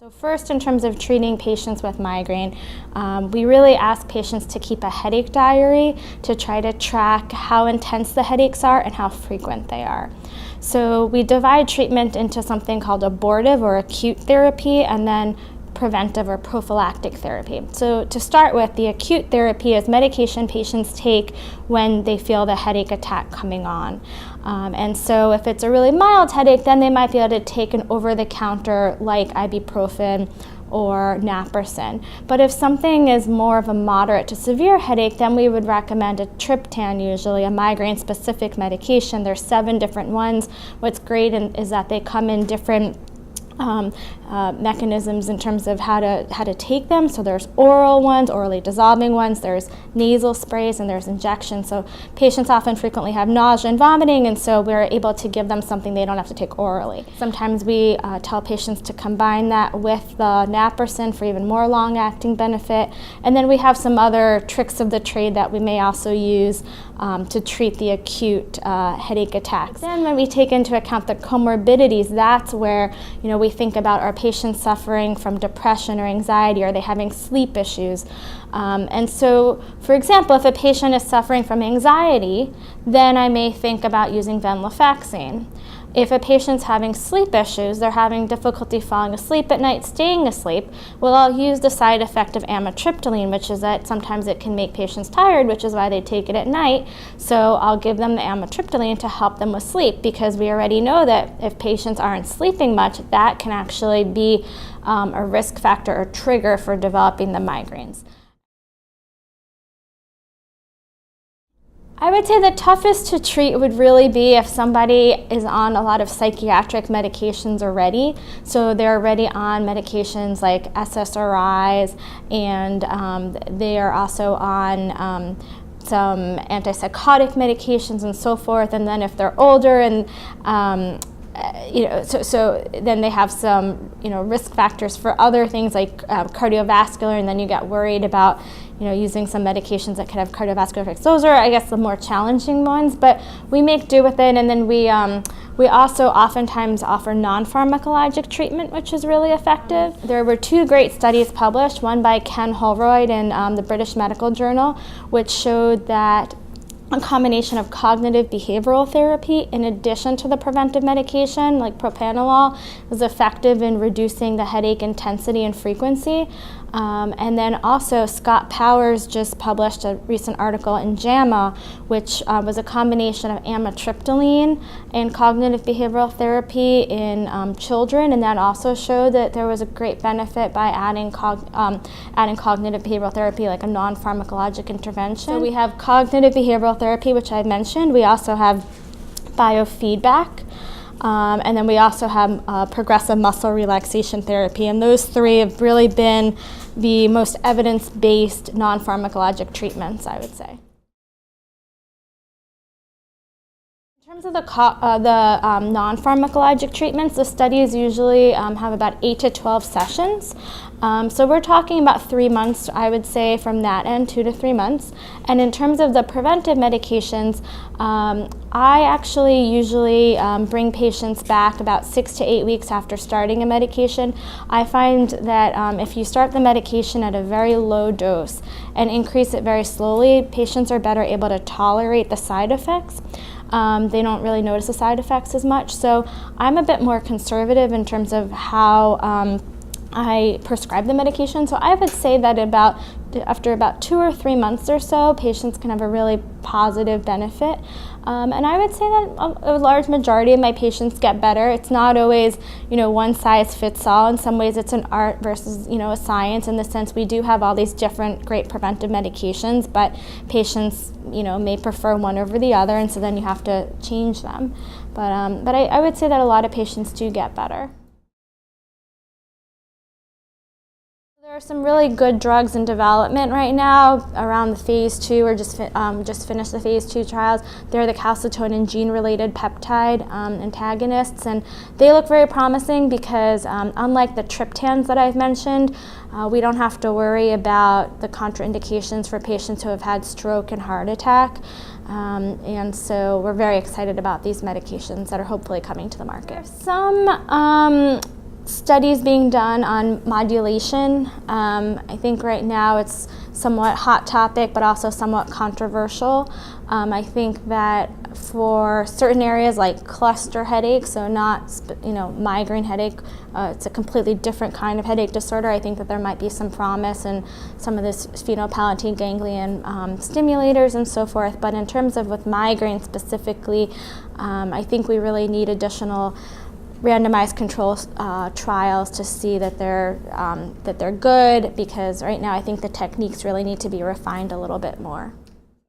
So first, in terms of treating patients with migraine, we really ask patients to keep a headache diary to try to track how intense the headaches are and how frequent they are. So we divide treatment into something called abortive or acute therapy and then preventive or prophylactic therapy. So to start with, the acute therapy is medication patients take when they feel the headache attack coming on. And so if it's a really mild headache, then they might be able to take an over-the-counter like ibuprofen or naproxen. But if something is more of a moderate to severe headache, then we would recommend a triptan, usually a migraine-specific medication. There's 7 different ones. What's great is that they come in different mechanisms in terms of how to take them. So there's oral ones, orally dissolving ones, there's nasal sprays, and there's injections. So patients often frequently have nausea and vomiting, and so we're able to give them something they don't have to take orally. Sometimes we tell patients to combine that with the naproxen for even more long-acting benefit. And then we have some other tricks of the trade that we may also use to treat the acute headache attacks. Then when we take into account the comorbidities, that's where we think about, are patients suffering from depression or anxiety? Are they having sleep issues? And so, for example, if a patient is suffering from anxiety, then I may think about using venlafaxine. If a patient's having sleep issues, they're having difficulty falling asleep at night, staying asleep, well, I'll use the side effect of amitriptyline, which is that sometimes it can make patients tired, which is why they take it at night. So I'll give them the amitriptyline to help them with sleep, because we already know that if patients aren't sleeping much, that can actually be a risk factor or trigger for developing the migraines. I would say the toughest to treat would really be if somebody is on a lot of psychiatric medications already. So they're already on medications like SSRIs, and they are also on some antipsychotic medications and so forth. And then if they're older and so then they have some risk factors for other things like cardiovascular, and then you get worried about using some medications that could have cardiovascular effects. Those are, I guess, the more challenging ones, but we make do with it. And then we also oftentimes offer non-pharmacologic treatment, which is really effective. There were 2 great studies published, one by Ken Holroyd in the British Medical Journal, which showed that a combination of cognitive behavioral therapy in addition to the preventive medication like propranolol was effective in reducing the headache intensity and frequency. And then also Scott Powers just published a recent article in JAMA, which was a combination of amitriptyline and cognitive behavioral therapy in children, and that also showed that there was a great benefit by adding cognitive behavioral therapy, like a non-pharmacologic intervention. So we have cognitive behavioral therapy, which I mentioned. We also have biofeedback. And then we also have progressive muscle relaxation therapy, and those 3 have really been the most evidence-based non-pharmacologic treatments, I would say. In terms of the non-pharmacologic treatments, the studies usually have about 8 to 12 sessions. So we're talking about 3 months, I would say, from that end, 2 to 3 months. And in terms of the preventive medications, I actually usually bring patients back about 6 to 8 weeks after starting a medication. I find that if you start the medication at a very low dose and increase it very slowly, patients are better able to tolerate the side effects. They don't really notice the side effects as much. So I'm a bit more conservative in terms of how I prescribe the medication. So I would say that after about 2 or 3 months or so, patients can have a really positive benefit. And I would say that a large majority of my patients get better. It's not always, one size fits all. In some ways it's an art versus, a science, in the sense we do have all these different great preventive medications, but patients, may prefer one over the other, and so then you have to change them. But I would say that a lot of patients do get better. There are some really good drugs in development right now around the phase 2, or just finished the phase 2 trials. They're the calcitonin gene-related peptide antagonists, and they look very promising because unlike the triptans that I've mentioned, we don't have to worry about the contraindications for patients who have had stroke and heart attack. And so we're very excited about these medications that are hopefully coming to the market. Some studies being done on modulation. I think right now it's somewhat hot topic, but also somewhat controversial. I think that for certain areas like cluster headache, so not migraine headache, it's a completely different kind of headache disorder. I think that there might be some promise in some of this phenolpalatine ganglion stimulators and so forth. But in terms of with migraine specifically, I think we really need additional randomized control trials to see that they're good, because right now I think the techniques really need to be refined a little bit more.